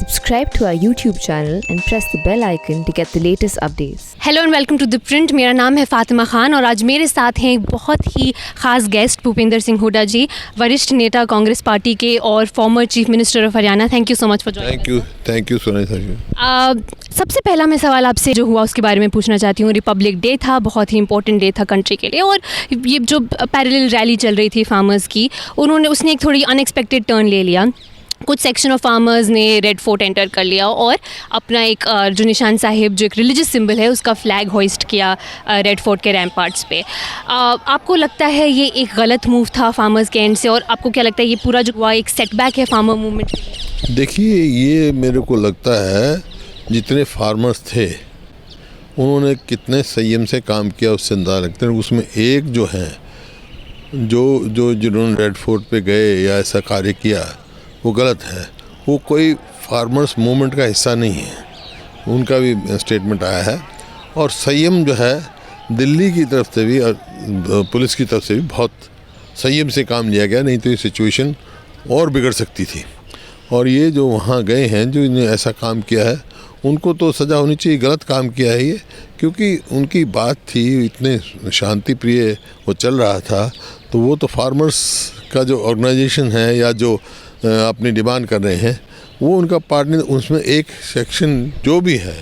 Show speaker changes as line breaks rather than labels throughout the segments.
Subscribe to our YouTube channel and press the bell icon to get the latest updates.
Hello and welcome to the Print. मेरा नाम है फातिमा खान और आज मेरे साथ हैं एक बहुत ही ख़ास गेस्ट भूपेंद्र सिंह हुड्डा जी, वरिष्ठ नेता कांग्रेस पार्टी के और former chief minister of Haryana. Thank you so much for joining.
Thank you Soni sir.
सबसे पहला मैं सवाल आपसे जो हुआ उसके बारे में पूछना चाहती हूँ। रिपब्लिक डे था, बहुत ही इंपॉर्टेंट डे था कंट्री के लिए, और ये जो पैरेलल रैली चल रही थी फार्मर्स की, उसने एक थोड़ी अनएक्सपेक्टेड टर्न ले लिया। कुछ सेक्शन ऑफ फार्मर्स ने रेड फोर्ट एंटर कर लिया और अपना एक जो निशान साहिब जो एक रिलीजियस सिंबल है उसका फ्लैग होइस्ट किया रेड फोर्ट के रैम्पार्ट्स पे। आपको लगता है ये एक गलत मूव था फार्मर्स के एंड से, और आपको क्या लगता है ये पूरा जो हुआ एक सेटबैक है फार्मर मूवमेंट?
देखिए, ये मेरे को लगता है जितने फार्मर्स थे उन्होंने कितने संयम से काम किया उससे अंदाजा रखते हैं। उसमें एक जो है जिन्होंने रेड फोर्ट पे गए या ऐसा कार्य किया वो गलत है। वो कोई फार्मर्स मूवमेंट का हिस्सा नहीं है, उनका भी स्टेटमेंट आया है। और संयम जो है दिल्ली की तरफ से भी और पुलिस की तरफ से भी बहुत संयम से काम लिया गया, नहीं तो ये सिचुएशन और बिगड़ सकती थी। और ये जो वहाँ गए हैं जो इन्हें ऐसा काम किया है उनको तो सज़ा होनी चाहिए। गलत काम किया है ये, क्योंकि उनकी बात थी, इतने शांति प्रिय वो चल रहा था, तो वो तो फार्मर्स का जो ऑर्गेनाइजेशन है या जो अपनी डिमांड कर रहे हैं वो उनका पार्टनर, उसमें एक सेक्शन जो भी है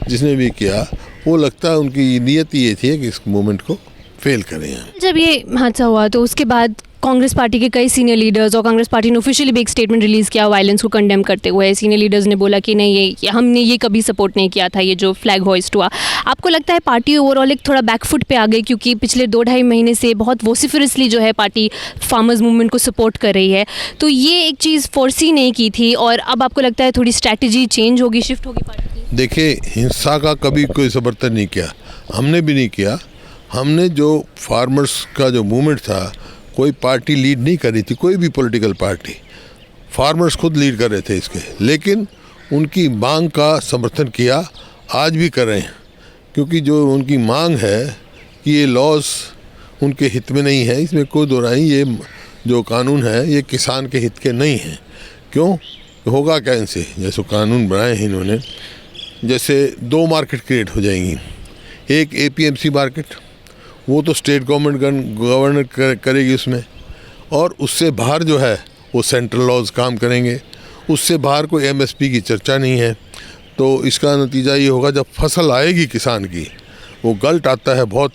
जिसने भी किया वो लगता है उनकी नीयत ये थी कि इस मूवमेंट को फेल करें।
जब ये हादसा हुआ तो उसके बाद कांग्रेस पार्टी के कई सीनियर लीडर्स और कांग्रेस पार्टी ने ऑफिशियली भी एक स्टेटमेंट रिलीज़ किया वायलेंस को कंडेम करते हुए। सीनियर लीडर्स ने बोला कि नहीं, ये हमने ये कभी सपोर्ट नहीं किया था, ये जो फ्लैग होइस्ट हुआ। आपको लगता है पार्टी ओवरऑल एक थोड़ा बैकफुट पे आ गई, क्योंकि पिछले 2-2.5 महीने से बहुत वोसिफरसली जो है पार्टी फार्मर्स मूवमेंट को सपोर्ट कर रही है, तो ये एक चीज़ फोर्सी नहीं की थी और अब आपको लगता है थोड़ी स्ट्रैटेजी चेंज होगी, शिफ्ट होगी पार्टी की?
देखिए, हिंसा का कभी कोई समर्थन नहीं किया, हमने भी नहीं किया। हमने जो फार्मर्स का जो मूवमेंट था, कोई पार्टी लीड नहीं कर रही थी, कोई भी पॉलिटिकल पार्टी, फार्मर्स खुद लीड कर रहे थे इसके, लेकिन उनकी मांग का समर्थन किया, आज भी कर रहे हैं। क्योंकि जो उनकी मांग है कि ये लॉज उनके हित में नहीं है, इसमें कोई दो राय, ये जो कानून है ये किसान के हित के नहीं है। क्यों होगा क्या इनसे? जैसे कानून बनाए हैं इन्होंने, जैसे 2 मार्केट क्रिएट हो जाएंगी। एक APMC मार्केट, वो तो स्टेट गवर्नमेंट गवर्नर करेगी उसमें, और उससे बाहर जो है वो सेंट्रल लॉज काम करेंगे। उससे बाहर कोई MSP की चर्चा नहीं है। तो इसका नतीजा ये होगा, जब फसल आएगी किसान की, वो गल्ट आता है बहुत,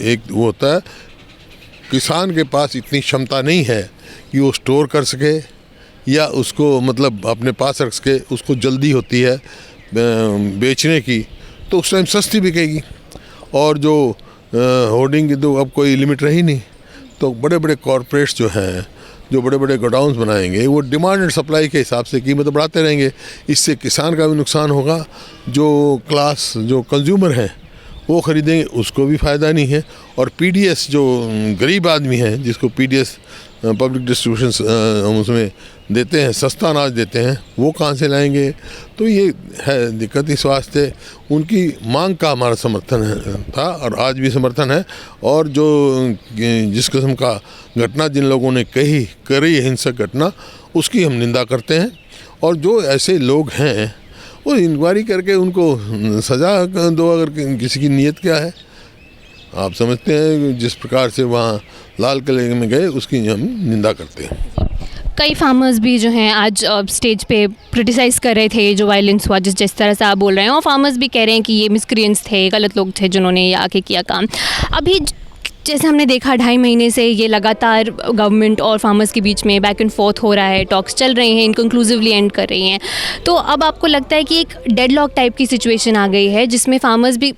एक वो होता है किसान के पास इतनी क्षमता नहीं है कि वो स्टोर कर सके या उसको मतलब अपने पास रख सके, उसको जल्दी होती है बेचने की, तो उस टाइम सस्ती बिकेगी। और जो होर्डिंग की तो अब कोई लिमिट रही नहीं, तो बड़े बड़े कॉरपोरेट्स जो हैं, जो बड़े बड़े गोडाउन्स बनाएंगे, वो डिमांड एंड सप्लाई के हिसाब से कीमत बढ़ाते रहेंगे। इससे किसान का भी नुकसान होगा, जो क्लास जो कंज्यूमर हैं वो ख़रीदेंगे उसको भी फ़ायदा नहीं है। और PDS जो गरीब आदमी है, जिसको PDS पब्लिक डिस्ट्रीब्यूशन हम उसमें देते हैं, सस्ता अनाज देते हैं, वो कहाँ से लाएंगे? तो ये है दिक्कत। इस वास्ते उनकी मांग का हमारा समर्थन था और आज भी समर्थन है। और जो जिस किस्म का घटना जिन लोगों ने करी हिंसक घटना, उसकी हम निंदा करते हैं। और जो ऐसे लोग हैं वो इंक्वायरी करके उनको सज़ा दो, अगर किसी की नीयत क्या है। आप समझते हैं जिस प्रकार से वहाँ लाल किले में गए, उसकी हम निंदा करते हैं।
कई फार्मर्स भी जो हैं आज स्टेज पे क्रिटिसाइज़ कर रहे थे जो वायलेंस हुआ, जिस तरह से आप बोल रहे हैं, और फार्मर्स भी कह रहे हैं कि ये मिसक्रिएंट्स थे, गलत लोग थे जिन्होंने ये आके किया काम। अभी जैसे हमने देखा 2.5 महीने से ये लगातार गवर्नमेंट और फार्मर्स के बीच में बैक एंड फोर्थ हो रहा है, टॉक्स चल रहे हैं, इनकंक्लूसिवली एंड कर रही हैं। तो अब आपको लगता है कि एक डेडलॉक टाइप की सिचुएशन आ गई है, जिसमें फार्मर्स भी,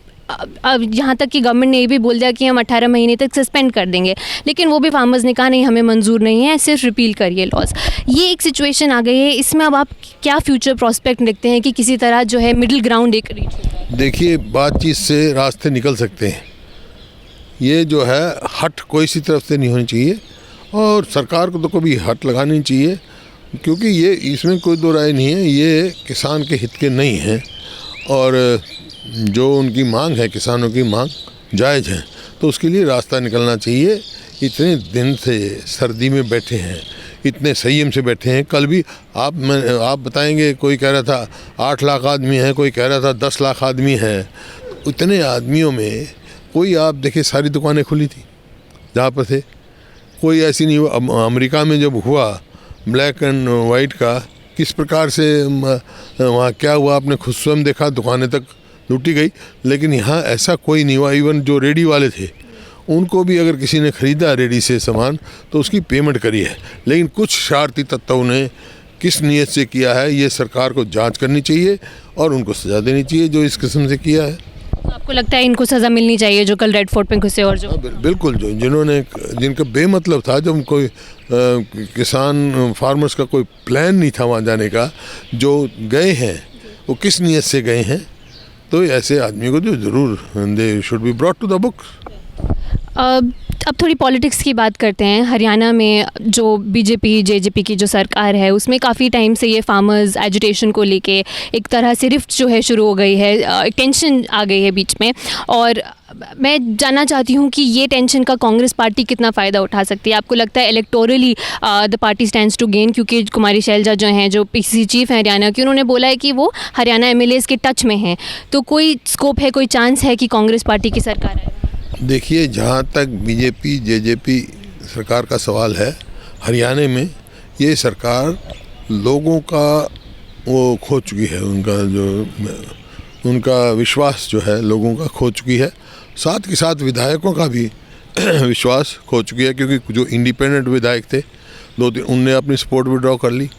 अब यहाँ तक कि गवर्नमेंट ने ये भी बोल दिया कि हम 18 महीने तक सस्पेंड कर देंगे, लेकिन वो भी फार्मर्स ने कहा नहीं, हमें मंजूर नहीं है, सिर्फ रिपील करिए लॉज। ये एक सिचुएशन आ गई है, इसमें अब आप क्या फ्यूचर प्रोस्पेक्ट देखते हैं कि किसी तरह जो है मिडिल ग्राउंड एक रीच हो?
देखिए, बातचीत से रास्ते निकल सकते हैं। ये जो है हट कोई सी तरफ से नहीं होनी चाहिए, और सरकार को तो कभी हट लगानी चाहिए, क्योंकि ये इसमें कोई दो राय नहीं है, ये किसान के हित के नहीं है। और जो उनकी मांग है, किसानों की मांग जायज़ है, तो उसके लिए रास्ता निकलना चाहिए। इतने दिन से सर्दी में बैठे हैं, इतने संयम से बैठे हैं। कल भी आप बताएंगे, कोई कह रहा था 8 लाख आदमी हैं, कोई कह रहा था 10 लाख आदमी हैं। इतने आदमियों में कोई, आप देखिए सारी दुकानें खुली थी जहाँ पर थे, कोई ऐसी नहीं हुआ। अमेरिका में जब हुआ ब्लैक एंड वाइट का, किस प्रकार से वहाँ क्या हुआ आपने खुद स्वयं देखा, दुकानें तक लूटी गई। लेकिन यहाँ ऐसा कोई नहीं हुआ। इवन जो रेडी वाले थे उनको भी अगर किसी ने ख़रीदा रेडी से सामान तो उसकी पेमेंट करी है। लेकिन कुछ शरारती तत्वों ने किस नीयत से किया है, ये सरकार को जांच करनी चाहिए और उनको सज़ा देनी चाहिए जो इस किस्म से किया है।
तो आपको लगता है इनको सज़ा मिलनी चाहिए जो कल रेड फोर्ट पे घुसे और जो
बिल्कुल, जो जिनका बेमतलब था, जब कोई किसान फार्मर्स का कोई प्लान नहीं था वहाँ जाने का, जो गए हैं वो किस नीयत से गए हैं, तो ऐसे आदमी को जो ज़रूर they should be brought to the book.
अब थोड़ी पॉलिटिक्स की बात करते हैं। हरियाणा में जो बीजेपी जेजेपी की जो सरकार है उसमें काफ़ी टाइम से ये फार्मर्स एजुटेशन को लेके एक तरह से रिफ्ट जो है शुरू हो गई है, टेंशन आ गई है बीच में। और मैं जानना चाहती हूँ कि ये टेंशन का कांग्रेस पार्टी कितना फ़ायदा उठा सकती है। आपको लगता है electorally the party stands to gain, क्योंकि कुमारी शैलजा जो हैं, जो पीसीसी चीफ हैं हरियाणा की, उन्होंने बोला है कि वो हरियाणा एमएलएज के टच में हैं। तो कोई स्कोप है, कोई चांस है कि कांग्रेस पार्टी की सरकार आए?
देखिए, जहाँ तक बीजेपी जेजेपी सरकार का सवाल है, हरियाणा में ये सरकार लोगों का वो खो चुकी है, उनका विश्वास जो है लोगों का खो चुकी है। साथ के साथ विधायकों का भी विश्वास खो चुकी है, क्योंकि जो इंडिपेंडेंट विधायक थे 2-3 उनने अपनी सपोर्ट विड्रॉ कर ली,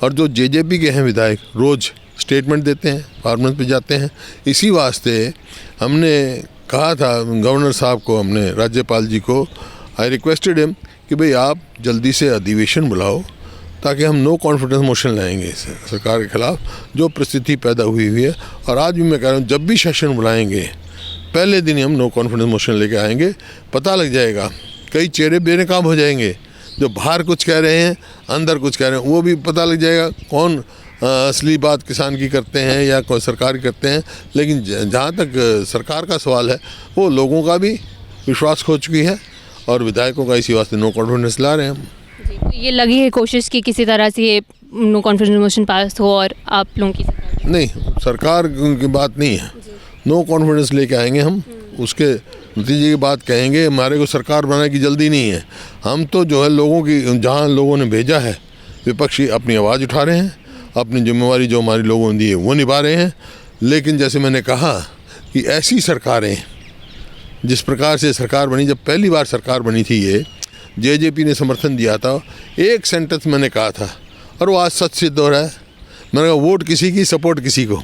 और जो जेजेपी के हैं विधायक रोज़ स्टेटमेंट देते हैं, फार्मर्स पे जाते हैं। इसी वास्ते हमने कहा था गवर्नर साहब को, हमने राज्यपाल जी को, आई रिक्वेस्टेड हिम कि भाई आप जल्दी से अधिवेशन बुलाओ ताकि हम नो कॉन्फिडेंस मोशन लाएंगे सरकार के खिलाफ, जो परिस्थिति पैदा हुई है। और आज भी मैं कह रहा हूँ, जब भी सेशन बुलाएंगे पहले दिन ही हम नो कॉन्फिडेंस मोशन लेके आएंगे। पता लग जाएगा, कई चेहरे बेनकाब हो जाएंगे, जो बाहर कुछ कह रहे हैं अंदर कुछ कह रहे हैं, वो भी पता लग जाएगा कौन असली बात किसान की करते हैं या कोई सरकार की करते हैं। लेकिन जहाँ तक सरकार का सवाल है, वो लोगों का भी विश्वास खो चुकी है और विधायकों का इसी वास्ते नो कॉन्फिडेंस ला रहे हैं हम।
तो ये लगी है कोशिश कि किसी तरह से ये नो कॉन्फिडेंस मोशन पास हो और आप लोगों की सरकार?
नहीं, सरकार की बात नहीं है, नो कॉन्फिडेंस लेके आएंगे हम, उसके नतीजे की बात कहेंगे। हमारे को सरकार बनाने की जल्दी नहीं है। हम तो जो है लोगों की, जहाँ लोगों ने भेजा है, विपक्षी अपनी आवाज़ उठा रहे हैं, अपनी जिम्मेवारी जो हमारी लोगों ने दी है वो निभा रहे हैं। लेकिन जैसे मैंने कहा कि ऐसी सरकारें, जिस प्रकार से सरकार बनी, जब पहली बार सरकार बनी थी, ये जेजेपी ने समर्थन दिया था, एक सेंटेंस मैंने कहा था और वो आज सच सिद्ध हो रहा है। मैंने कहा वोट किसी की, सपोर्ट किसी को,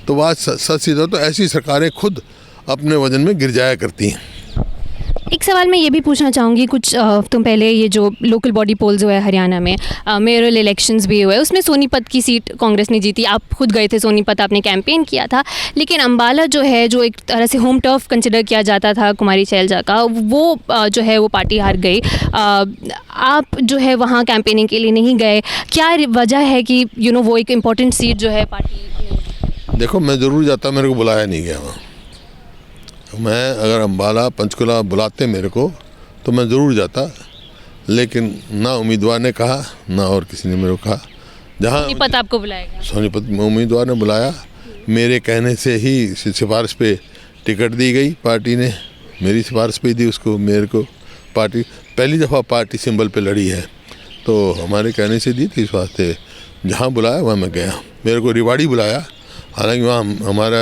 तो वो आज सच सिद्ध हो। तो ऐसी सरकारें खुद अपने वजन में गिर जाया करती हैं।
एक सवाल मैं ये भी पूछना चाहूँगी, कुछ तुम पहले ये जो लोकल बॉडी पोल्स हुए हरियाणा में, मेयरल इलेक्शंस भी हुए, उसमें सोनीपत की सीट कांग्रेस ने जीती। आप खुद गए थे सोनीपत, आपने कैंपेन किया था। लेकिन अम्बाला जो है, जो एक तरह से होम टर्फ कंसिडर किया जाता था कुमारी शैलजा का, वो जो है वो पार्टी हार गई। आप जो है वहाँ कैंपेनिंग के लिए नहीं गए, क्या वजह है कि वो एक इम्पॉर्टेंट सीट जो है पार्टी?
देखो, मैं ज़रूर जाता, मेरे को बुलाया नहीं गया वहाँ। मैं अगर अम्बाला पंचकुला बुलाते मेरे को तो मैं ज़रूर जाता, लेकिन ना उम्मीदवार ने कहा ना और किसी ने मेरे को कहा। जहाँ
सोनीपत आपको बुलाएगा?
सोनीपत में उम्मीदवार ने बुलाया, मेरे कहने से ही सिफारिश पे टिकट दी गई पार्टी ने, मेरी सिफारिश पे दी उसको, मेरे को पार्टी पहली दफ़ा पार्टी सिंबल पे लड़ी है तो हमारे कहने से दी थी। इस वास्ते जहाँ बुलाया वहाँ मैं गया। मेरे को रिवाड़ी बुलाया, हालांकि वहाँ हमारा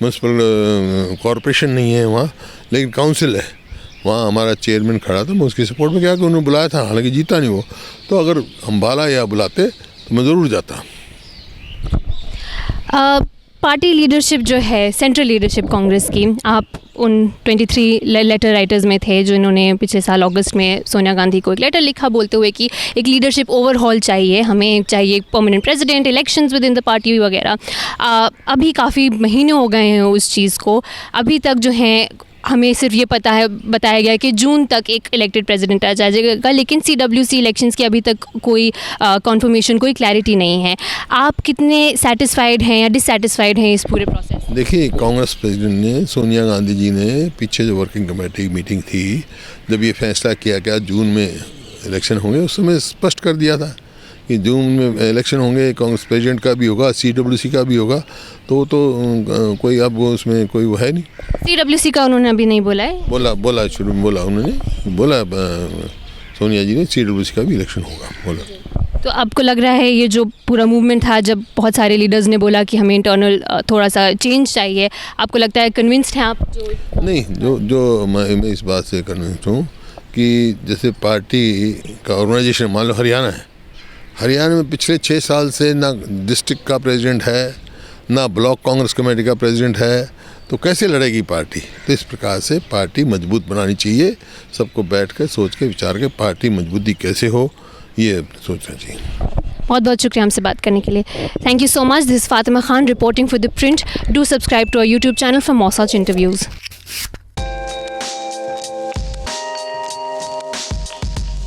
म्यूनसिपल कॉरपोरेशन नहीं है वहाँ, लेकिन काउंसिल है, वहाँ हमारा चेयरमैन खड़ा था, मैं उसकी सपोर्ट में गया कि उन्होंने बुलाया था, हालांकि जीता नहीं वो। तो अगर अम्बाला या बुलाते तो मैं ज़रूर जाता।
पार्टी लीडरशिप जो है, सेंट्रल लीडरशिप कांग्रेस की, आप उन 23 लेटर राइटर्स में थे जिन्होंने पिछले साल अगस्त में सोनिया गांधी को एक लेटर लिखा बोलते हुए कि एक लीडरशिप ओवरहॉल चाहिए, हमें चाहिए permanent president, elections with in the party वगैरह। अभी काफ़ी महीने हो गए हैं उस चीज़ को, अभी तक जो है हमें सिर्फ ये बताया गया कि जून तक एक इलेक्टेड प्रेसिडेंट आ जाएगा, लेकिन CWC इलेक्शंस की अभी तक कोई कॉन्फर्मेशन, कोई क्लैरिटी नहीं है। आप कितने सेटिस्फाइड हैं या डिससेटिस्फाइड हैं इस पूरे प्रोसेस?
देखिए, कांग्रेस प्रेसिडेंट ने, सोनिया गांधी जी ने, पीछे जो वर्किंग कमेटी मीटिंग थी, जब ये फैसला किया गया जून में इलेक्शन होंगे उस समय स्पष्ट कर दिया था कि जून में इलेक्शन होंगे, कांग्रेस प्रेसिडेंट का भी होगा, CWC का भी होगा, तो कोई अब वो उसमें कोई वो है नहीं।
CWC का उन्होंने अभी नहीं बोला है।
बोला शुरू में बोला सोनिया जी ने CWC का भी इलेक्शन होगा बोला।
तो आपको लग रहा है ये जो पूरा मूवमेंट था, जब बहुत सारे लीडर्स ने बोला कि हमें इंटरनल थोड़ा सा चेंज चाहिए, आपको लगता है कन्विंस्ड हैं आप?
नहीं, जो मैं इस बात से कन्विंस्ड हूँ कि जैसे पार्टी का ऑर्गेनाइजेशन, मान लो हरियाणा में पिछले 6 साल से ना डिस्ट्रिक्ट का प्रेसिडेंट है, ना ब्लॉक कांग्रेस कमेटी का प्रेसिडेंट है, तो कैसे लड़ेगी पार्टी? तो इस प्रकार से पार्टी मजबूत बनानी चाहिए, सबको बैठ कर सोच के विचार के पार्टी मजबूती कैसे हो ये सोचना चाहिए।
बहुत बहुत शुक्रिया हमसे बात करने के लिए। Thank you so much. This Fatima Khan reporting for the Print. Do subscribe to our YouTube channel for more such interviews.